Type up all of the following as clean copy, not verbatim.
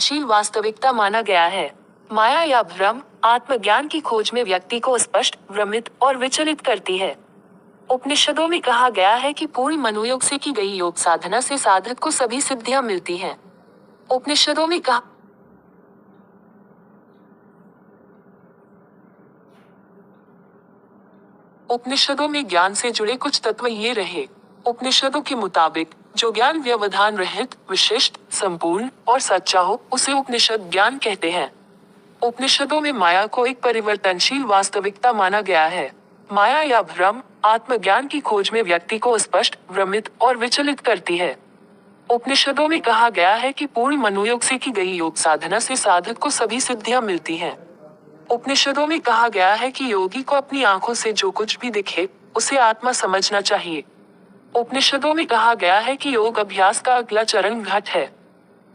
परिवर्तनशील वास्तविकता माना गया है। माया या भ्रम आत्मज्ञान की खोज में व्यक्ति को स्पष्ट, भ्रमित और विचलित करती है। उपनिषदों में कहा गया है कि पूर्ण मनोयोग से की गई योग साधना से साधक को सभी सिद्धियां मिलती हैं। उपनिषदों में कहा उपनिषदों में ज्ञान से जुड़े कुछ तत्व ये रहे। उपनिषदों के मुताबिक जो ज्ञान व्यवधान रहित, विशिष्ट, संपूर्ण और सच्चा हो, उसे उपनिषद ज्ञान कहते हैं। उपनिषदों में माया को एक परिवर्तनशील वास्तविकता माना गया है। माया या भ्रम आत्मज्ञान की खोज में व्यक्ति को स्पष्ट, भ्रमित और विचलित करती है। उपनिषदों में कहा गया है कि पूर्ण मनोयोग से की गई योग साधना से साधक को सभी सिद्धियां मिलती हैं। उपनिषदों में कहा गया है कि योगी को अपनी आंखों से जो कुछ भी दिखे, उसे आत्मा समझना चाहिए। उपनिषदों में कहा गया है कि योग अभ्यास का अगला चरण घट है।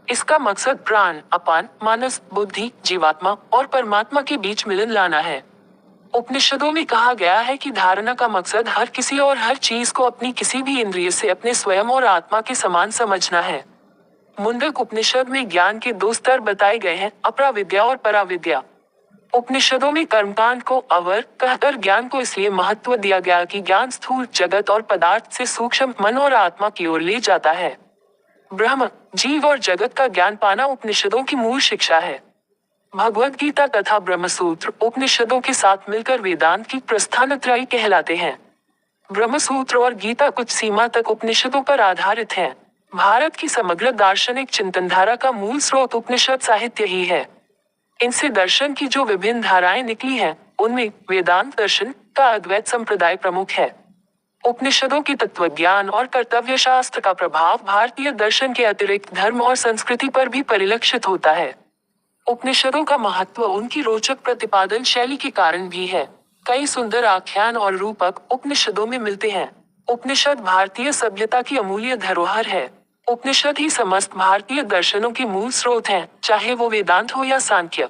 इसका मकसद प्राण, अपान, मानस, बुद्धि, जीवात्मा और परमात्मा के बीच मिलन लाना है। उपनिषदों में कहा गया है कि धारणा का मकसद हर किसी और हर चीज को अपनी किसी भी इंद्रिय से अपने स्वयं और आत्मा के समान समझना है। मुंडक उपनिषद में ज्ञान के दो स्तर बताए गए हैं, अपराविद्या और पराविद्या। उपनिषदों में कर्मकांड को अवर कहकर ज्ञान को इसलिए महत्व दिया गया कि ज्ञान स्थूल जगत और पदार्थ से सूक्ष्म मन और आत्मा की ओर ले जाता है। ब्रह्म, जीव और जगत का ज्ञान पाना उपनिषदों की मूल शिक्षा है। भगवद गीता तथा ब्रह्मसूत्र उपनिषदों के साथ मिलकर वेदांत की प्रस्थानत्रयी कहलाते हैं। ब्रह्मसूत्र और गीता कुछ सीमा तक उपनिषदों पर आधारित हैं। भारत की समग्र दार्शनिक चिंतनधारा का मूल स्रोत उपनिषद साहित्य ही है। इनसे दर्शन की जो विभिन्न धाराएं निकली हैं, उनमें वेदांत दर्शन का अद्वैत संप्रदाय प्रमुख है। उपनिषदों के तत्वज्ञान और कर्तव्य शास्त्र का प्रभाव भारतीय दर्शन के अतिरिक्त धर्म और संस्कृति पर भी परिलक्षित होता है। उपनिषदों का महत्व उनकी रोचक प्रतिपादन शैली के कारण भी है। कई सुंदर आख्यान और रूपक उपनिषदों में मिलते हैं। उपनिषद भारतीय सभ्यता की अमूल्य धरोहर है। उपनिषद ही समस्त भारतीय दर्शनों के मूल स्रोत हैं, चाहे वो वेदांत हो या सांख्य।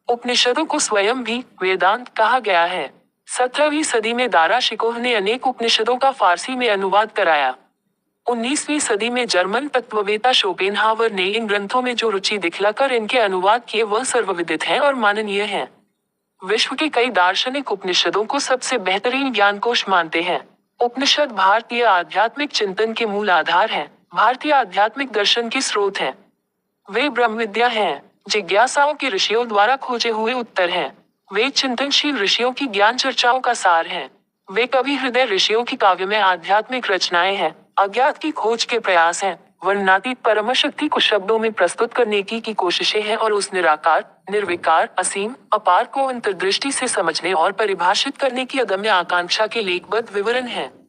उपनिषदों को स्वयं भी वेदांत कहा गया है। 17वीं सदी में दारा शिकोह ने अनेक उपनिषदों का फारसी में अनुवाद कराया। 19वीं सदी में जर्मन तत्ववेता शोपेनहावर ने इन ग्रंथों में जो रुचि दिखलाकर इनके अनुवाद किए वह सर्वविदित हैं और माननीय हैं। विश्व के कई दार्शनिक उपनिषदों को सबसे बेहतरीन ज्ञानकोश मानते हैं। उपनिषद भारतीय आध्यात्मिक चिंतन के मूल आधार हैं, भारतीय आध्यात्मिक दर्शन के स्रोत हैं। वे ब्रह्म विद्या हैं, जिज्ञासाओं के ऋषियों द्वारा खोजे हुए उत्तर हैं। वे चिंतनशील ऋषियों की ज्ञान चर्चाओं का सार हैं। वे कवि हृदय ऋषियों की काव्य में आध्यात्मिक रचनाएं हैं, अज्ञात की खोज के प्रयास हैं, वर्णनातीत परम शक्ति को शब्दों में प्रस्तुत करने की कोशिशें हैं और उस निराकार, निर्विकार, असीम, अपार को अंतर्दृष्टि से समझने और परिभाषित करने की अदम्य आकांक्षा के लेखबद्ध विवरण हैं।